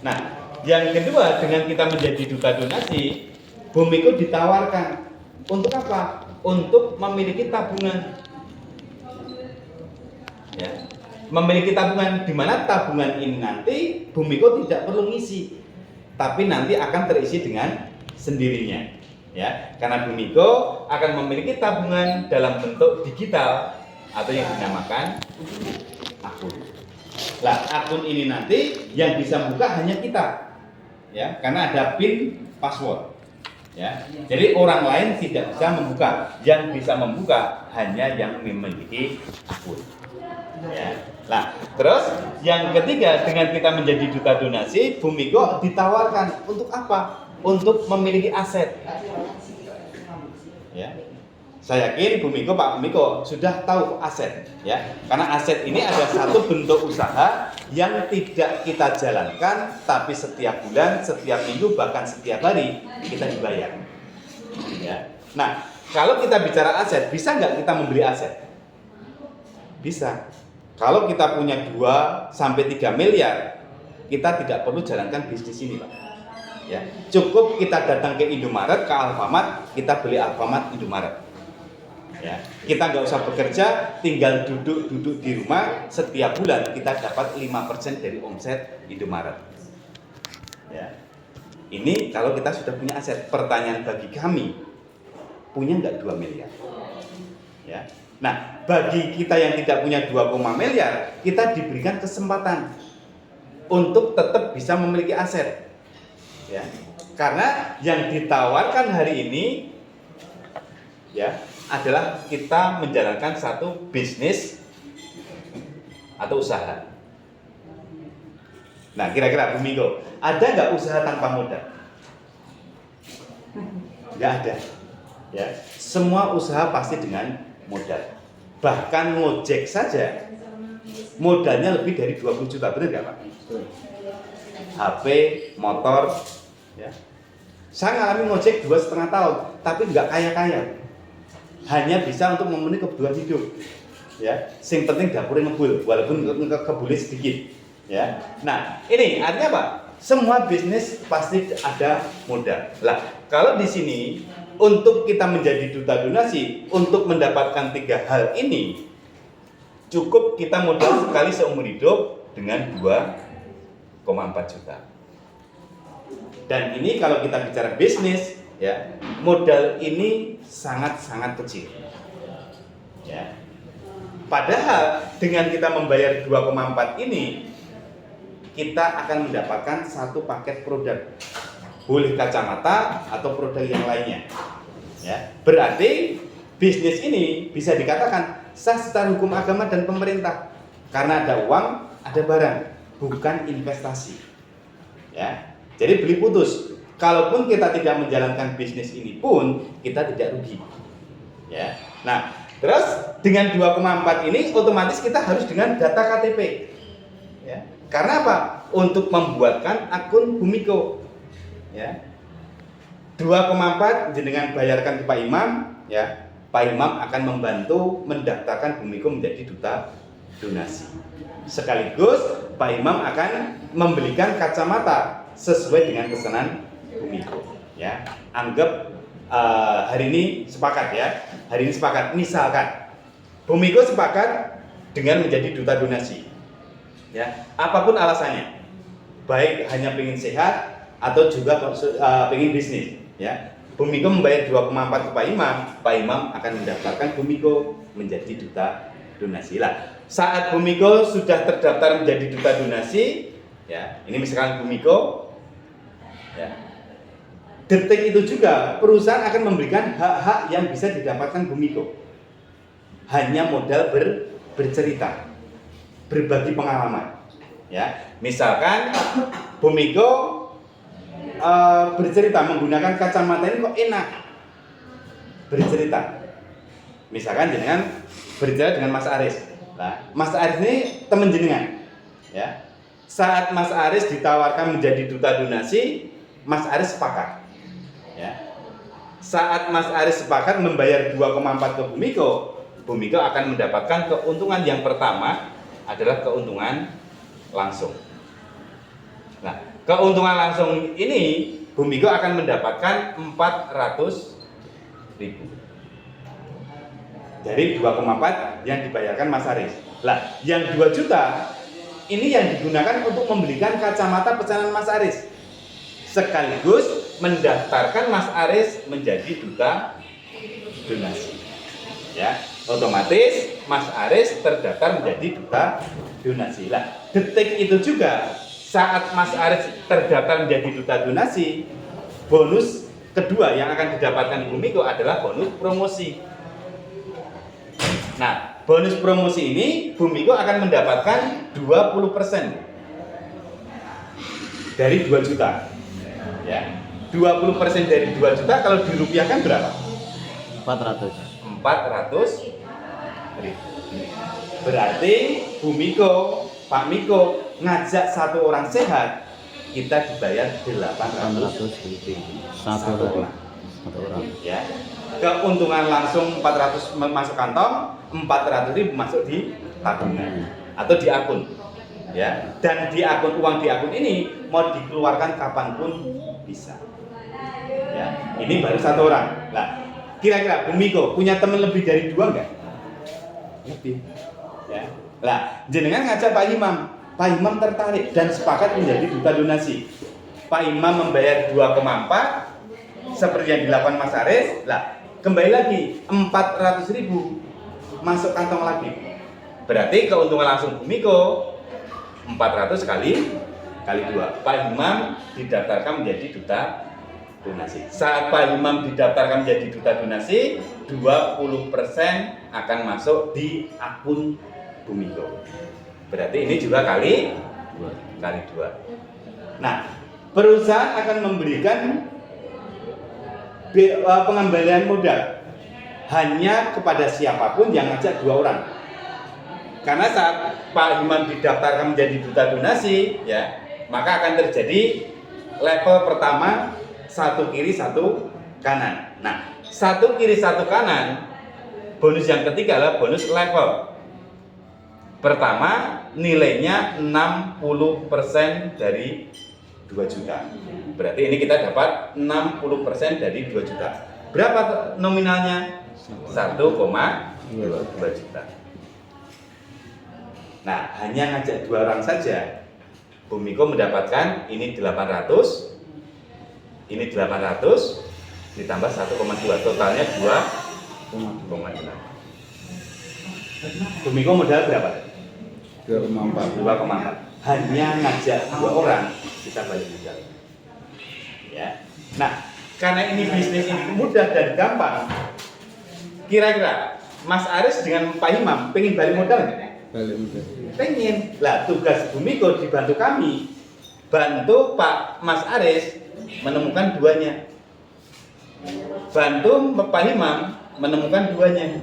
Nah, yang kedua, dengan kita menjadi duta donasi, Bumiko ditawarkan untuk apa? Untuk memiliki tabungan. Ya, memiliki tabungan, di mana tabungan ini nanti Bumiko tidak perlu ngisi, tapi nanti akan terisi dengan sendirinya. Ya, karena Bumiko akan memiliki tabungan dalam bentuk digital atau yang dinamakan akun. Lah, akun ini nanti yang bisa buka hanya kita, ya, karena ada PIN password. Ya, jadi orang lain tidak bisa membuka. Yang bisa membuka hanya yang memiliki akun. Ya. Nah, terus yang ketiga, dengan kita menjadi duta donasi, Bumiko ditawarkan untuk apa? Untuk memiliki aset. Ya. Saya yakin Pak Bumiko sudah tahu aset, ya. Karena aset ini ada satu bentuk usaha yang tidak kita jalankan, tapi setiap bulan, setiap minggu, bahkan setiap hari kita dibayar. Ya. Nah, kalau kita bicara aset, bisa nggak kita membeli aset? Bisa. Kalau kita punya 2-3 miliar, kita tidak perlu jalankan bisnis ini, Pak. Ya, cukup kita datang ke Indomaret, ke Alfamart, kita beli Alfamart, Indomaret. Ya, kita nggak usah bekerja, tinggal duduk di rumah. Setiap bulan kita dapat 5% dari omset Indomaret. Ya, ini kalau kita sudah punya aset. Pertanyaan bagi kami, punya nggak 2 miliar? Ya. Nah, bagi kita yang tidak punya 2, miliar, kita diberikan kesempatan untuk tetap bisa memiliki aset. Ya. Karena yang ditawarkan hari ini, ya, adalah kita menjalankan satu bisnis atau usaha. Nah, kira-kira Bumiko, ada nggak usaha tanpa modal? Nggak ada. Ya, semua usaha pasti dengan modal. Bahkan ngojek saja modalnya lebih dari 20 juta, benar nggak, Pak? HP, motor, ya. Saya ngalami ngojek 2,5 tahun, tapi nggak kaya-kaya. Hanya bisa untuk memenuhi kebutuhan hidup. Ya, sing penting dapurnya ngebul, walaupun kebulnya sedikit. Ya, nah ini artinya apa? Semua bisnis pasti ada modal. Lah, kalau di sini untuk kita menjadi duta donasi, untuk mendapatkan 3 hal ini, cukup kita modal sekali seumur hidup dengan 2,4 juta. Dan ini kalau kita bicara bisnis, ya, modal ini sangat-sangat kecil. Ya. Padahal dengan kita membayar 2,4 ini, kita akan mendapatkan satu paket produk. Boleh kacamata atau produk yang lainnya. Ya. Berarti bisnis ini bisa dikatakan sah secara hukum agama dan pemerintah. Karena ada uang, ada barang, bukan investasi. Ya. Jadi beli putus. Kalaupun kita tidak menjalankan bisnis ini pun, kita tidak rugi. Ya. Nah, terus dengan 2,4 ini otomatis kita harus dengan data KTP. Ya. Karena apa? Untuk membuatkan akun Bumiko. Ya. 2,4 jenengan bayarkan ke Pak Imam, ya. Pak Imam akan membantu mendaftarkan Bumiko menjadi duta donasi. Sekaligus Pak Imam akan membelikan kacamata sesuai dengan pesanan Bumiko. Ya, anggap hari ini sepakat, ya. Hari ini sepakat. Misalkan Bumiko sepakat dengan menjadi duta donasi. Ya, apapun alasannya, baik hanya pengen sehat atau juga pengen bisnis. Ya, Bumiko membayar 2,4 ke Pak Imam akan mendaftarkan Bumiko menjadi duta donasi. Lah, saat Bumiko sudah terdaftar menjadi duta donasi, ya, ini misalkan Bumiko, ya, detik itu juga perusahaan akan memberikan hak-hak yang bisa didapatkan Bumiko. Hanya modal bercerita, berbagi pengalaman. Ya, misalkan Bumiko bercerita menggunakan kacamata ini kok enak. Bercerita. Misalkan jenengan bercerita dengan Mas Aris. Nah, Mas Aris ini teman jenengan. Ya. Saat Mas Aris ditawarkan menjadi duta donasi, Mas Aris sepakat. Ya. Saat Mas Aris sepakat membayar 2,4 ke Bumiko, Bumiko akan mendapatkan keuntungan yang pertama adalah keuntungan langsung. Nah, Keuntungan langsung ini Bumiko akan mendapatkan 400.000 dari 2,4 yang dibayarkan Mas Aris. Lah, yang 2 juta ini yang digunakan untuk membelikan kacamata pesanan Mas Aris, sekaligus mendaftarkan Mas Aris menjadi duta donasi. Ya, otomatis Mas Aris terdaftar menjadi duta donasi. Lah, detik itu juga saat Mas Aris terdaftar menjadi duta donasi, bonus kedua yang akan didapatkan Bumiko adalah bonus promosi. Nah, bonus promosi ini Bumiko akan mendapatkan 20% dari 2 juta. Ya. 20% dari 2 juta kalau dirupiahkan berapa? 400.000. Berarti Bumiko, Pak Miko ngajak satu orang sehat, kita dibayar 800.000 satu orang. Ya. Keuntungan langsung 400 masuk kantong, 400.000 masuk di tabungan atau di akun. Ya. Dan di akun, uang di akun ini mau dikeluarkan kapanpun bisa. Ya. Ini baru satu orang. Nah, kira-kira Bumiko punya teman lebih dari 2 enggak? Lebih. Ya. Lah, jenengan ngajak Pak Imam. Pak Imam tertarik dan sepakat menjadi duta donasi. Pak Imam membayar 2,4 seperti yang dilakukan Mas Aris. Lah, kembali lagi 400.000 masuk kantong lagi. Berarti keuntungan langsung Bumiko 400 kali 2. Pak Imam didaftarkan menjadi duta donasi. Saat Pak Imam didaftarkan menjadi duta donasi, 20% akan masuk di akun Bumiko. Berarti ini juga kali 2. Nah, perusahaan akan memberikan pengembalian modal hanya kepada siapapun yang ngajak 2 orang. Karena saat Pak Imam didaftarkan menjadi duta donasi, ya, maka akan terjadi level pertama 1 kiri 1 kanan. Nah, 1 kiri 1 kanan, bonus yang ketiga adalah bonus level. Pertama, nilainya 60% dari 2 juta. Berarti ini kita dapat 60% dari 2 juta. Berapa nominalnya? 1,2 juta. Nah, hanya ngajak 2 orang saja, Bumiko mendapatkan ini 800, ini 800, ditambah 1,2, totalnya 2,6. Bumiko modal berapa? 2,4. Hanya ngajak 2 orang, kita balik modal. Ya. Nah, karena ini bisnis ini mudah dan gampang, kira-kira Mas Aris dengan Pak Imam pengen balik modal nggak? Balik modal. Pengen. Lah, tugas Bumiko dibantu kami, bantu Pak Mas Aris menemukan 2-nya, bantu Pak Imam menemukan 2-nya.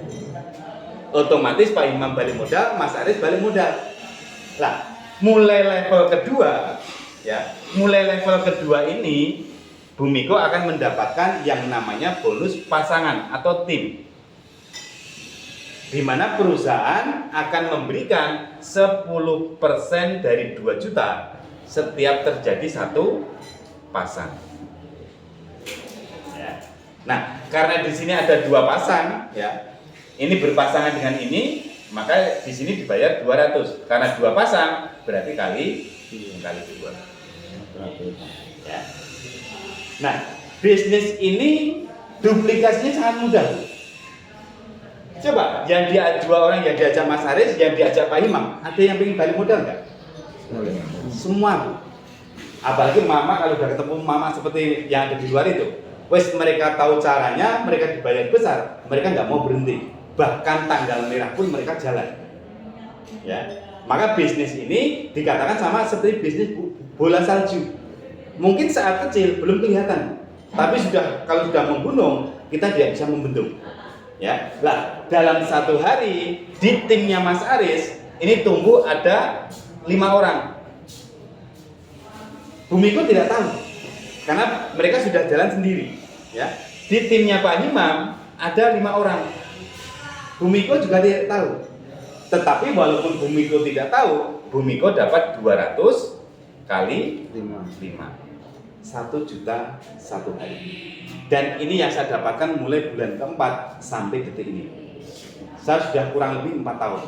Otomatis Pak Imam balik modal, Mas Aris balik modal. Lah, mulai level kedua, ya, mulai level kedua ini Bumiko akan mendapatkan yang namanya bonus pasangan atau tim, di mana perusahaan akan memberikan 10% dari 2 juta setiap terjadi 1 pasang. Ya. Nah, karena di sini ada 2 pasang, ya, ini berpasangan dengan ini, maka di sini dibayar 200. Karena 2 pasang berarti kali 2. Ya. Nah, bisnis ini duplikasinya sangat mudah. Coba, yang dia 2 orang yang diajak Mas Aris, yang diajak Pak Imam, ada yang pengen balik modal nggak? Semua. Apalagi mama, kalau udah ketemu mama seperti yang ada di luar itu, wes mereka tahu caranya, mereka dibayar besar, mereka nggak mau berhenti. Bahkan tanggal merah pun mereka jalan. Ya, maka bisnis ini dikatakan sama seperti bisnis bola salju. Mungkin saat kecil belum kelihatan, tapi kalau sudah menggunung, kita tidak bisa membendung. Ya, lah dalam 1 hari di timnya Mas Aris ini tumbuh ada 5 orang. Bumiko tidak tahu, karena mereka sudah jalan sendiri. Ya, di timnya Pak Imam ada 5 orang. Bumiko juga tidak tahu. Tetapi walaupun Bumiko tidak tahu, Bumiko dapat 200 kali 5. 1 juta satu hari. Dan ini yang saya dapatkan mulai bulan keempat sampai detik ini. Saya sudah kurang lebih 4 tahun.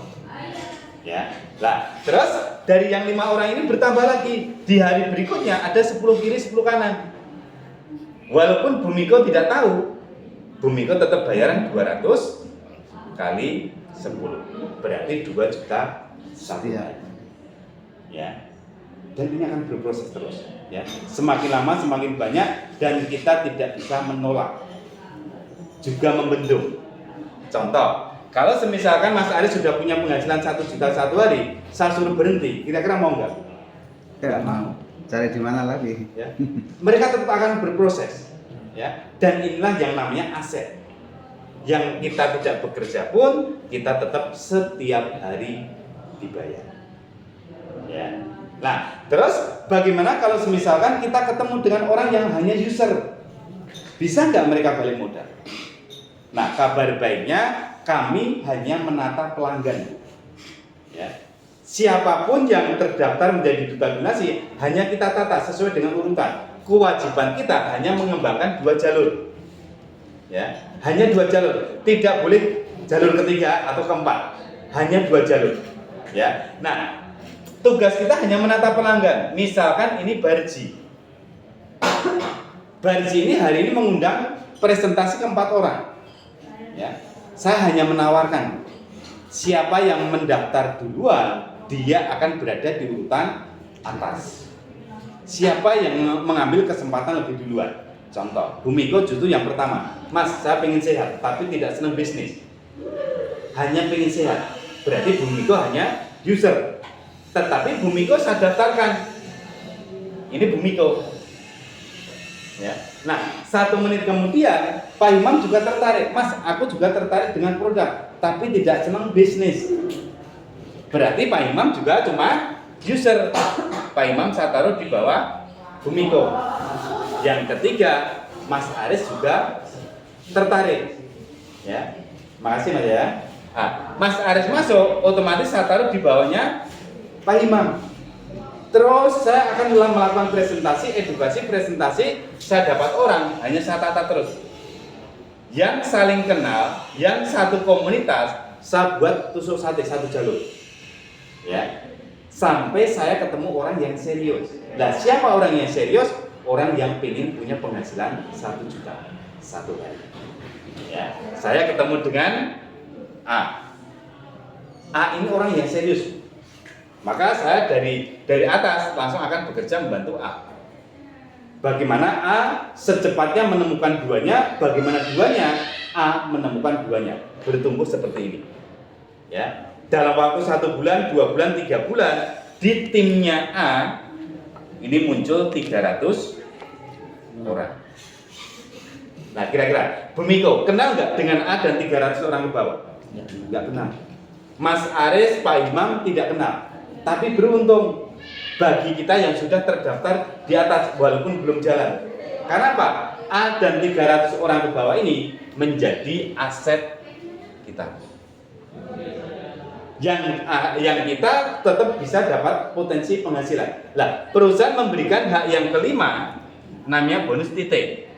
Ya. Nah, terus dari yang 5 orang ini bertambah lagi. Di hari berikutnya ada 10 kiri 10 kanan. Walaupun Bumiko tidak tahu, Bumiko tetap bayaran 200 kali 10. Berarti 2 juta satu hari. Ya. Dan ini akan berproses terus. Ya. Semakin lama semakin banyak dan kita tidak bisa menolak. Juga membendung. Contoh, kalau semisalkan Mas Aris sudah punya penghasilan 1 juta satu hari, saya suruh berhenti, kira-kira mau nggak? Tidak mau. Cari di mana lagi? Ya. Mereka tetap akan berproses. Ya. Dan inilah yang namanya aset. Yang kita tidak bekerja pun, kita tetap setiap hari dibayar. Ya. Nah, terus bagaimana kalau misalkan kita ketemu dengan orang yang hanya user? Bisa nggak mereka balik modal? Nah, kabar baiknya kami hanya menata pelanggan. Ya. Siapapun yang terdaftar menjadi duta donasi hanya kita tata sesuai dengan urutan. Kewajiban kita hanya mengembangkan 2 jalur. Ya, hanya 2 jalur. Tidak boleh jalur ketiga atau keempat. Hanya 2 jalur. Ya. Nah, tugas kita hanya menata pelanggan. Misalkan ini Barji. Barji ini hari ini mengundang presentasi ke 4 orang. Ya. Saya hanya menawarkan siapa yang mendaftar duluan, dia akan berada di urutan atas. Siapa yang mengambil kesempatan lebih duluan. Contoh, Bumiko justru yang pertama. Mas, saya pengen sehat, tapi tidak senang bisnis. Hanya pengen sehat. Berarti Bumiko hanya user. Tetapi Bumiko saya daftarkan. Ini Bumiko. Ya. Nah, 1 menit kemudian Pak Imam juga tertarik. Mas, aku juga tertarik dengan produk, tapi tidak senang bisnis. Berarti Pak Imam juga cuma user. Pak Imam saya taruh di bawah Bumiko. Yang ketiga, Mas Aris juga tertarik. Ya, makasih Mas ya. Nah, Mas Aris masuk, otomatis saya taruh di bawahnya Pak Imam. Terus saya akan melakukan presentasi, edukasi, presentasi. Saya dapat orang, hanya saya tata terus. Yang saling kenal, yang satu komunitas, saya buat tusuk sate 1 jalur. Ya, sampai saya ketemu orang yang serius. Nah, siapa orang yang serius? Orang yang ingin punya penghasilan 1 juta satu hari. Ya, saya ketemu dengan A. A ini orang yang serius. Maka saya dari atas langsung akan bekerja membantu A. Bagaimana A secepatnya menemukan duanya, bagaimana duanya A menemukan duanya. Bertumbuh seperti ini. Ya, dalam waktu 1 bulan, 2 bulan, 3 bulan di timnya A ini muncul 300 orang. Nah, kira-kira Bumiko kenal nggak dengan A dan 300 orang ke bawah? Nggak kenal. Mas Aris, Pak Imam tidak kenal. Tapi beruntung bagi kita yang sudah terdaftar di atas walaupun belum jalan. Karena apa? A dan 300 orang ke bawah ini menjadi aset kita. Yang kita tetap bisa dapat potensi penghasilan. Lah, perusahaan memberikan hak yang kelima namanya bonus titik.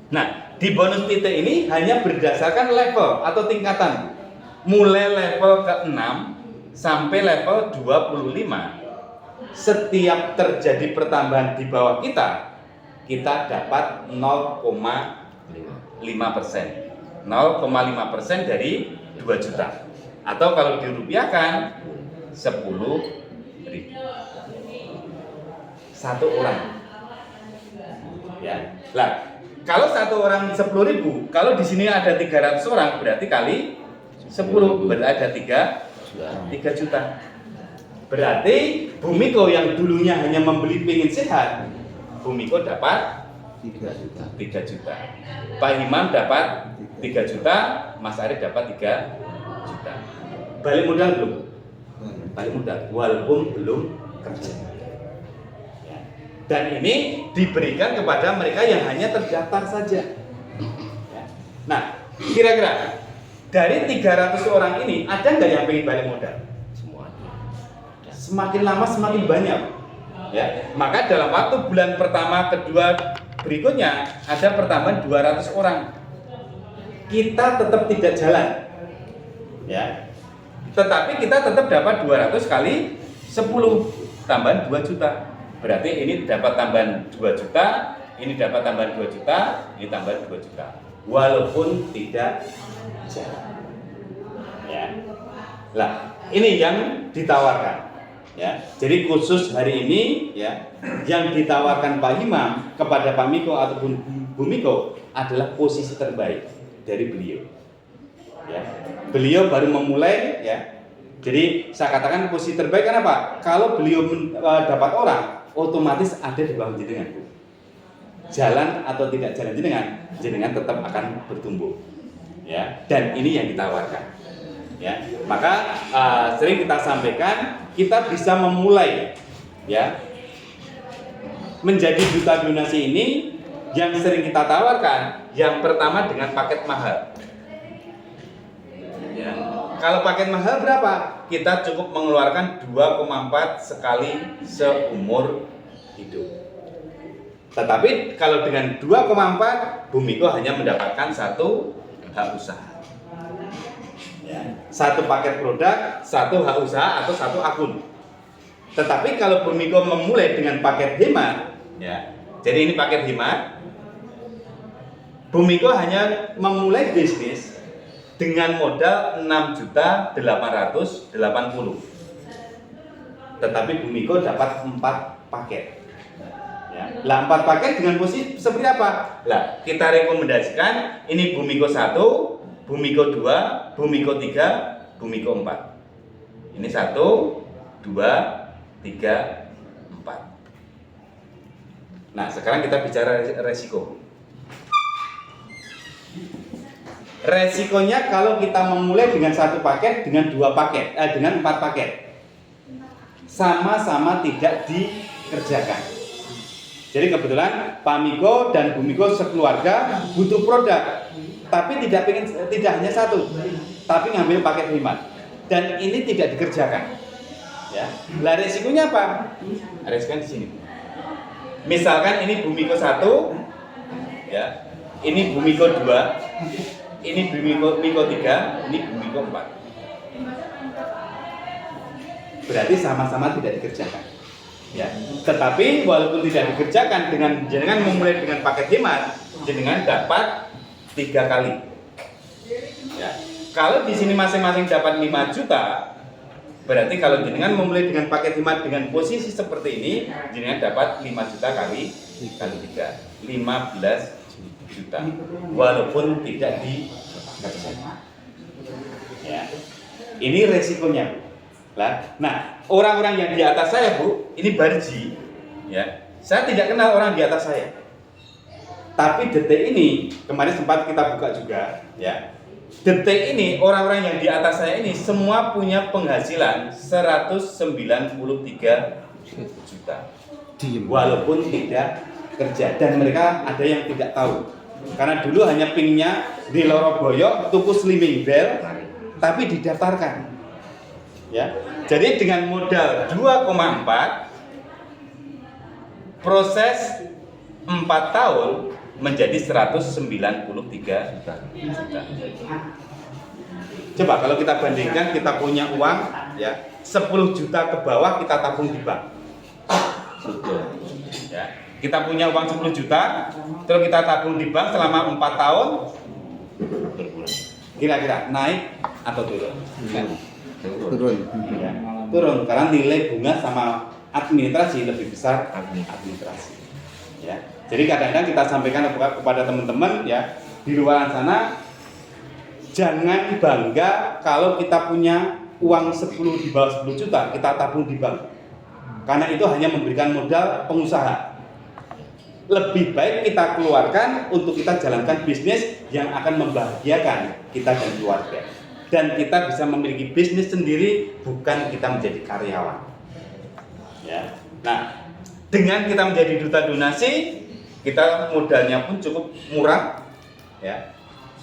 Nah, di bonus titik ini hanya berdasarkan level atau tingkatan. Mulai level ke-6 sampai level 25. Setiap terjadi pertambahan di bawah kita dapat 0,5%. 0,5% dari 2 juta. Atau kalau dirupiahkan 10.000. 1 orang. Ya. Lah, kalau 1 orang 10.000, kalau di sini ada 300 orang berarti kali 10 berarti ada 3 juta. Berarti Bumiko yang dulunya hanya membeli pingin sehat, Bumiko dapat 3 juta. Pak Imam dapat 3 juta, Mas Arief dapat 3 juta. Balik modal belum? Balik modal, walaupun belum kerja. Ya. Dan ini diberikan kepada mereka yang hanya terdaftar saja. Ya. Nah, kira-kira dari 300 orang ini ada nggak yang pengen balik modal? Semakin lama semakin banyak. Ya, maka dalam waktu bulan pertama, kedua, berikutnya ada pertambahan 200 orang. Kita tetap tidak jalan. Ya. Tetapi kita tetap dapat 200 kali 10 tambahan 2 juta. Berarti ini dapat tambahan 2 juta, ini dapat tambahan 2 juta, ini tambahan 2 juta. Walaupun tidak jalan. Ya. Lah, ini yang ditawarkan. Ya, jadi khusus hari ini ya, yang ditawarkan Pak Imam kepada Pak Miko ataupun Bu Miko adalah posisi terbaik dari beliau. Ya, beliau baru memulai ya. Jadi saya katakan posisi terbaik karena apa? Kalau beliau dapat orang, otomatis ada di bawah jenengan, Bu. Jalan atau tidak jalan jenengan tetap akan bertumbuh. Ya, dan ini yang ditawarkan. Ya, maka sering kita sampaikan kita bisa memulai ya menjadi duta donasi ini yang sering kita tawarkan yang pertama dengan paket mahal. Ya, kalau paket mahal berapa? Kita cukup mengeluarkan 2,4 sekali seumur hidup. Tetapi kalau dengan 2,4 Bu Miko hanya mendapatkan satu hak usaha. Ya, satu paket produk, satu hak usaha atau satu akun. Tetapi kalau Bu Miko memulai dengan paket hemat, ya, jadi ini paket hemat, Bu Miko hanya memulai bisnis dengan modal 6.880.000. Tetapi Bu Miko dapat 4 paket. Ya. Lah 4 paket dengan posisi seperti apa? Lah kita rekomendasikan ini Bu Miko 1, Bu Miko 2, Bu Miko 3, Bu Miko 4. Ini 1, 2, 3, 4. Nah, sekarang kita bicara resiko. Resikonya kalau kita memulai dengan 1 paket, dengan 2 paket, dengan 4 paket, sama-sama tidak dikerjakan. Jadi kebetulan Pak Miko dan Bu Miko sekeluarga butuh produk, tapi tidak hanya 1, tapi ngambil paket hemat. Dan ini tidak dikerjakan. Ya. Lah resikonya apa? Resikonya di sini. Misalkan ini Bu Miko 1, ya. Ini Bu Miko 2, ini Bu Miko 3, ini Bu Miko 4. Berarti sama-sama tidak dikerjakan. Ya, tetapi walaupun tidak dikerjakan dengan jenengan memulai dengan paket hemat, jenengan dapat 3 kali. Ya, kalau di sini masing-masing dapat 5 juta, berarti kalau jenengan memulai dengan paket hemat dengan posisi seperti ini, jenengan dapat 5 juta kali 3, 15 juta. Walaupun tidak dikerjakan. Ya, ini resikonya. Nah, orang-orang yang di atas saya, Bu, ini barji, ya. Saya tidak kenal orang di atas saya. Tapi detik ini, kemarin sempat kita buka juga, ya. Detik ini orang-orang yang di atas saya ini semua punya penghasilan 193 juta. Walaupun tidak kerja, dan mereka ada yang tidak tahu. Karena dulu hanya pingnya di Loroboyo, tuku slimming bell, tapi didaftarkan. Ya, jadi dengan modal 2,4 proses 4 tahun menjadi 193 juta. Coba kalau kita bandingkan, kita punya uang ya 10 juta ke bawah kita tabung di bank. Ya, kita punya uang 10 juta, terus kita tabung di bank selama 4 tahun, kira-kira naik atau turun? Turun. Ya, turun karena nilai bunga sama administrasi lebih besar administrasi. Ya, jadi kadang-kadang kita sampaikan kepada teman-teman ya di luar sana, jangan bangga kalau kita punya uang 10 di bawah 10 juta kita tabung di bank, karena itu hanya memberikan modal pengusaha. Lebih baik kita keluarkan untuk kita jalankan bisnis yang akan membahagiakan kita dan keluarga. Dan kita bisa memiliki bisnis sendiri, bukan kita menjadi karyawan. Ya. Nah, dengan kita menjadi duta donasi, kita modalnya pun cukup murah, ya,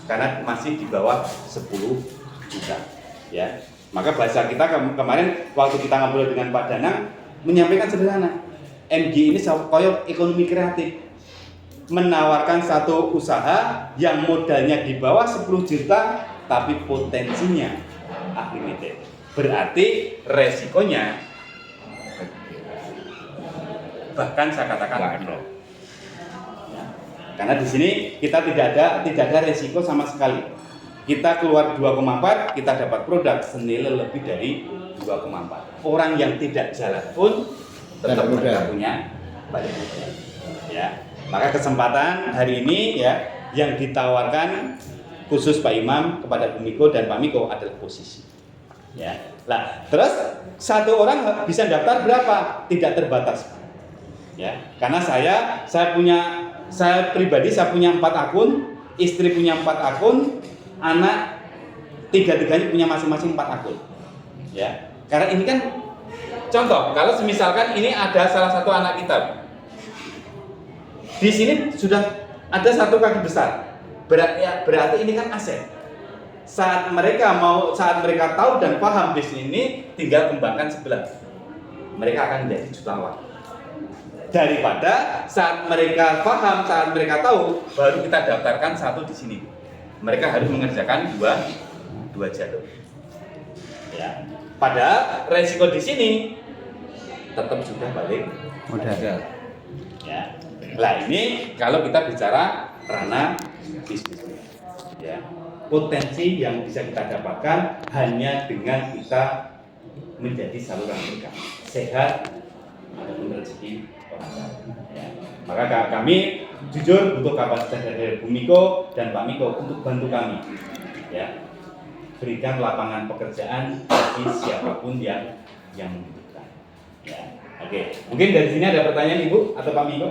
karena masih di bawah 10 juta. Ya. Maka bahasa kita kemarin waktu kita ngobrol dengan Pak Danang menyampaikan sederhana, MG ini koyo ekonomi kreatif, menawarkan satu usaha yang modalnya di bawah 10 juta tapi potensinya unlimited. Berarti resikonya bahkan saya katakan nol. Karena di sini kita tidak ada resiko sama sekali. Kita keluar 2,4, kita dapat produk senilai lebih dari 2,4. Orang yang tidak jalan pun tetap mereka punya banyak modal. Ya. Maka kesempatan hari ini ya yang ditawarkan khusus Pak Imam kepada Bu Miko dan Pak Miko adalah posisi. Ya. Lah, terus satu orang bisa daftar berapa? Tidak terbatas. Ya. Karena saya pribadi punya 4 akun, istri punya 4 akun, anak tiga-tiganya punya masing-masing 4 akun. Ya. Karena ini kan contoh, kalau misalkan ini ada salah satu anak kita, di sini sudah ada satu kaki besar, berarti ini kan aset. Saat mereka tahu dan paham bisnis ini, tinggal kembangkan sebelah, mereka akan menjadi jutawan. Daripada saat mereka paham, saat mereka tahu, baru kita daftarkan satu di sini. Mereka harus mengerjakan dua jalur. Ya. Padahal resiko di sini tetap sudah balik modal. Ya. Nah ini kalau kita bicara ranah bisnis. Ya. Potensi yang bisa kita dapatkan hanya dengan kita menjadi saluran berkah, sehat, ataupun rezeki orang lain. Ya. Maka kami jujur butuh kapasitas dari Bu Miko dan Pak Miko untuk bantu kami. Ya. Berikan lapangan pekerjaan bagi siapapun yang membutuhkan. Ya. Oke. Mungkin dari sini ada pertanyaan Ibu atau Pak Miko?